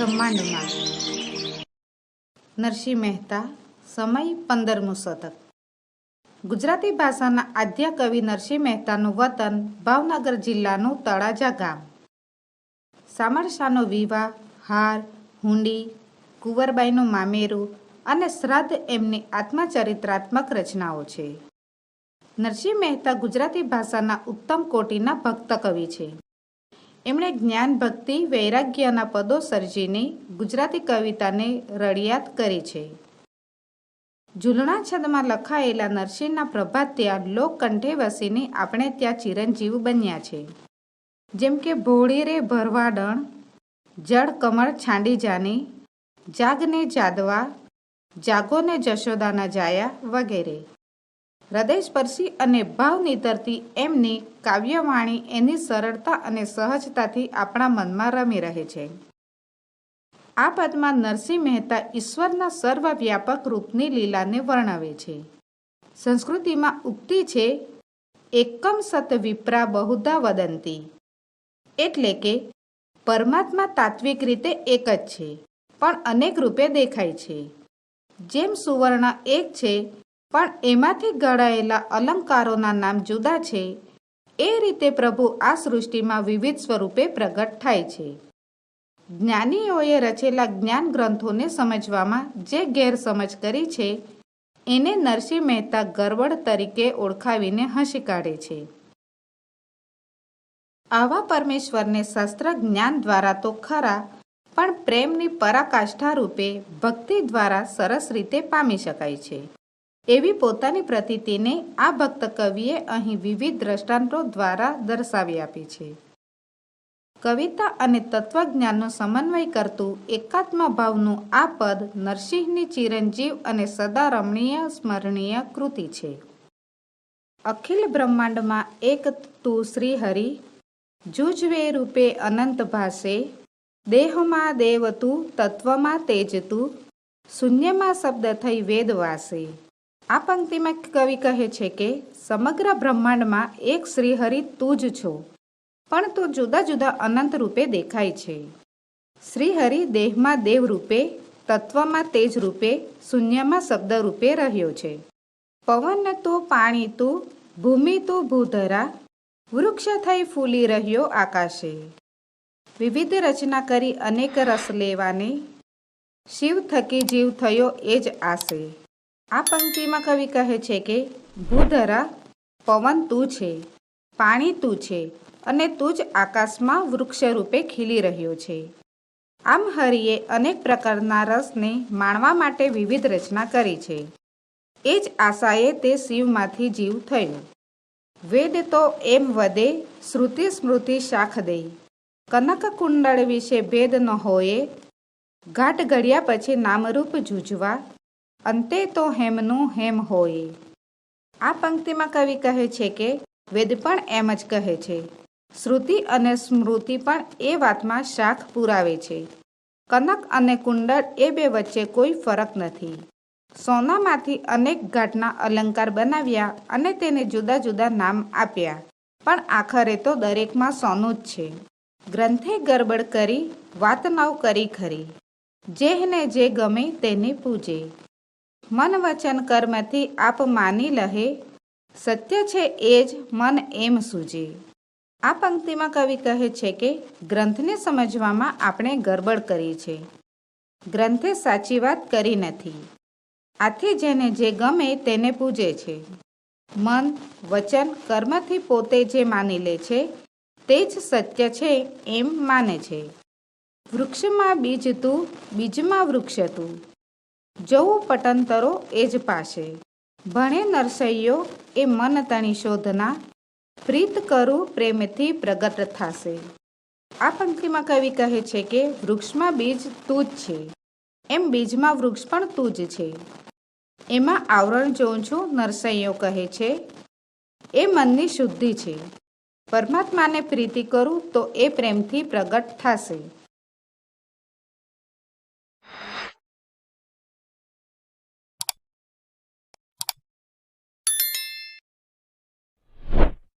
બ્રહ્માંડમાં. નરસિંહ મહેતા. સમય 15મું શતક. ગુજરાતી ભાષાના આદ્ય કવિ નરસિંહ મહેતાનું વતન ભાવનગર જિલ્લાનું તળાજા ગામ. સામળસાનો વિવાહ, હાર, હુંડી, કુંવરબાઈનું મામેરું અને શ્રાદ્ધ એમની આત્મચરિત્રાત્મક રચનાઓ છે. નરસિંહ મહેતા ગુજરાતી ભાષાના ઉત્તમ કોટીના ભક્ત કવિ છે. એમણે જ્ઞાન, ભક્તિ, વૈરાગ્યના પદો સર્જીને ગુજરાતી કવિતાને રળિયાત કરી છે. ઝૂલણા છંદમાં લખાયેલા નરસિંહના પ્રભાત ત્યાં લોકકંઠે વસીને આપણે ત્યાં ચિરંજીવ બન્યા છે. જેમ કે ભોળી રે ભરવાડણ, જળ કમળ છાંડી જાની, જાગને જાદવા, જાગોને જશોદાના જાયા વગેરે. હૃદયસ્પર્શી અને ભાવ નીતરતી એમની કાવ્યવાણી એની સરળતા અને સહજતાથી આપણા મનમાં રમી રહે છે. આ પદમાં નરસિંહ મહેતા ઈશ્વરના સર્વવ્યાપક રૂપની લીલાને વર્ણવે છે. સંસ્કૃતિમાં ઉક્તિ છે, એકમ સત વિપ્રા બહુધા વદંતી, એટલે કે પરમાત્મા તાત્વિક રીતે એક જ છે, પણ અનેક રૂપે દેખાય છે. જેમ સુવર્ણ એક છે, પણ એમાંથી ઘડાયેલા અલંકારોના નામ જુદા છે, એ રીતે પ્રભુ આ સૃષ્ટિમાં વિવિધ સ્વરૂપે પ્રગટ થાય છે. જ્ઞાનીઓએ રચેલા જ્ઞાન ગ્રંથોને સમજવામાં જે ગેરસમજ કરી છે, એને નરસિંહ મહેતા ગરબડ તરીકે ઓળખાવીને હસી કાઢે છે. આવા પરમેશ્વરને શાસ્ત્ર જ્ઞાન દ્વારા તો ખરા, પણ પ્રેમની પરાકાષ્ઠા રૂપે ભક્તિ દ્વારા સરસ રીતે પામી શકાય છે. એવી પોતાની પ્રતીતિને આ ભક્ત કવિએ અહીં વિવિધ દ્રષ્ટાંતો દ્વારા દર્શાવી આપી છે. કવિતા અને તત્વજ્ઞાનનો સમન્વય કરતું એકાત્મ ભાવનું આ પદ નરસિંહની ચિરંજીવ અને સદા રમણીય સ્મરણીય કૃતિ છે. અખિલ બ્રહ્માંડમાં એક તું શ્રી હરિ, જૂજવે રૂપે અનંત ભાસે, દેહમાં દેવ તું, તત્વમાં તેજ તું, શૂન્યમાં શબ્દ થઈ વેદ વાસે. આ પંક્તિમાં કવિ કહે છે કે સમગ્ર બ્રહ્માંડમાં એક શ્રીહરિ તું જ છો, પણ તું જુદા જુદા અનંત રૂપે દેખાય છે. શ્રીહરિ દેહમાં દેવ રૂપે, તત્વમાં તેજ રૂપે, શૂન્યમાં શબ્દ રૂપે રહ્યો છે. પવન તું, પાણી તું, ભૂમિ તું, ભૂધરા, વૃક્ષ થઈ ફૂલી રહ્યો આકાશે. વિવિધ રચના કરી અનેક રસ લેવાને, શિવ થકી જીવ થયો એ જ આશે. આ પંક્તિમાં કવિ કહે છે કે ભૂધરા, પવન તું છે, પાણી તું છે અને તું જ આકાશમાં વૃક્ષ રૂપે ખીલી રહ્યો છે. આમ હરિએ અનેક પ્રકારના રસને માણવા માટે વિવિધ રચના કરી છે. એ જ આશાએ તે શિવમાંથી જીવ થયો. વેદ તો એમ વદે, શ્રુતિ સ્મૃતિ શાખ દે, કનક કુંડળ વિશે ભેદ ન હોયે, ઘાટ ઘડ્યા પછી નામરૂપ જૂજવા, અંતે તો હેમનું હેમ હોય. આ પંક્તિમાં કવિ કહે છે કે વેદ પણ એમ જ કહે છે. શ્રુતિ અને સ્મૃતિ પણ એ વાતમાં શાખ પુરાવે છે. કનક અને કુંડળ એ બે વચ્ચે કોઈ ફરક નથી. સોનામાંથી અનેક ઘાટના અલંકાર બનાવ્યા અને તેને જુદા જુદા નામ આપ્યા, પણ આખરે તો દરેકમાં સોનું જ છે. ગ્રંથે ગરબડ કરી, વાત નવ કરી ખરી, જેહને જે ગમે તેને પૂજે. મન વચન કર્મથી આપ માની લહે, સત્ય છે એ જ મન એમ સૂજે. આ પંક્તિમાં કવિ કહે છે કે ગ્રંથને સમજવામાં આપણે ગરબડ કરી છે. ગ્રંથે સાચી વાત કરી નથી. આથી જેને જે ગમે તેને પૂજે છે. મન, વચન, કર્મથી પોતે જે માની લે છે તે જ સત્ય છે એમ માને છે. વૃક્ષમાં બીજ તું, બીજમાં વૃક્ષ તું, જવું પટંતરો એ જ પાસે. ભણે નરસૈયો એ મન તણી શોધના, પ્રીત કરું પ્રેમથી પ્રગટ થાશે. આ પંક્તિમાં કવિ કહે છે કે વૃક્ષમાં બીજ તું જ છે, એમ બીજમાં વૃક્ષ પણ તું જ છે. એમાં આવરણ જોઉં છું નરસૈયો કહે છે, એ મનની શુદ્ધિ છે. પરમાત્માને પ્રીતિ કરું તો એ પ્રેમથી પ્રગટ થશે.